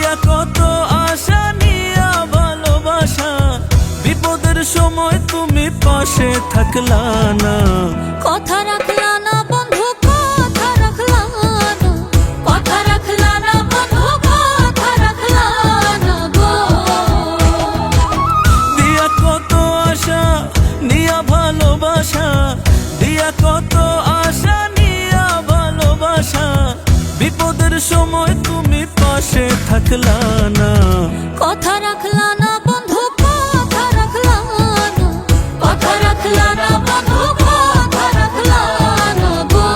দিয়া কত আশা নিয়া ভালোবাসা, বিপদের সময় তুমি পাশে থাকলা না। কথা রাখলা না বন্ধু, কথা রাখলা না, কথা রাখলা না বন্ধু, কথা রাখলা না গো। দিয়া কত আশা নিয়া ভালোবাসা, দিয়া কত আশা নিয়া ভালোবাসা, বিপদের সময় তুমি পাশে থাকলা না। কথা রাখলা না বন্ধু, কথা রাখলা না, কথা রাখলা না বন্ধু, কথা রাখলা না গো।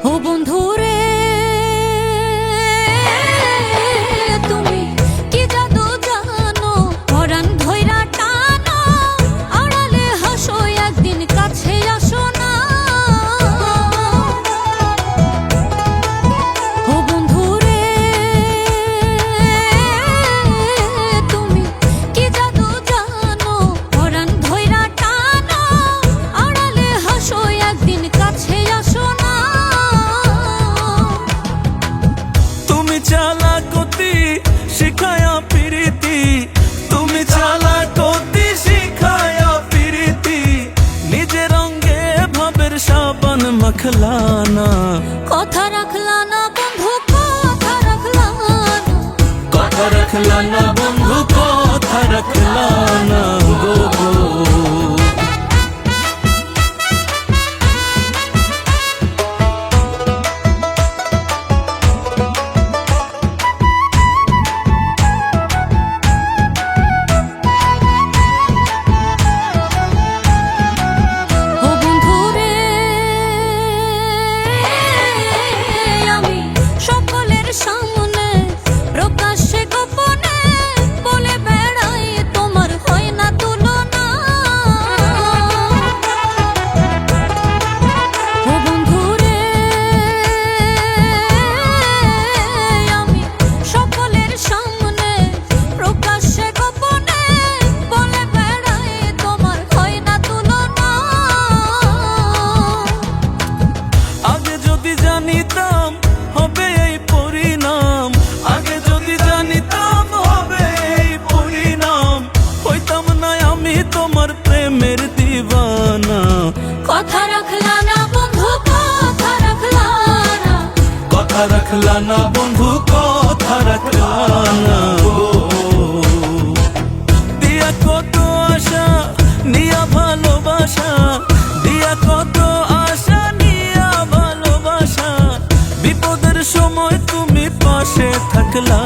ও বন্ধু রে, তুমি কি জাদু জানো, পরাণ ধইরা টানো, আড়ালে হাসো একদিন কাছে আসো না। ও বন্ধু রে, তুমি কি জাদু জানো, পরাণ ধইরা টানো, আড়ালে হাসো একদিন কাছে আসো না। তুমি চালাকতি শিখায়া প্রীতি, তুমি চালাকতি শিখায়া প্রীতি, নিজের রঙে ভাবের সাবান মাখলা না। কথা রাখলা না বন্ধু, কথা রাখলা না, কথা রাখলা না বন্ধু, কথা রাখলা না গো। ও বন্ধু রে, আমি সকলের সামনে প্রকাশ্যে গোপনে বলে বেড়াই তোমার হয় না তুলনা। ও বন্ধু রে, আমি সকলের সামনে প্রকাশ্যে গোপনে বলে বেড়াই তোমার হয় না তুলনা। আগে যদি জানিতাম হবে এই পরিণাম, আগে যদি জানিতাম হবে এই পরিণাম, হইতাম না আমি তোমার প্রেমের দিওয়ানা। কথা রাখলা না বন্ধু, কথা রাখলা না, কথা রাখলা না বন্ধু, কথা রাখলা না গো। দিয়া কত আশা নিয়া ভালোবাসা, দিয়া কত আশা নিয়া ভালোবাসা, বিপদের সময় তুমি পাশে থাকলা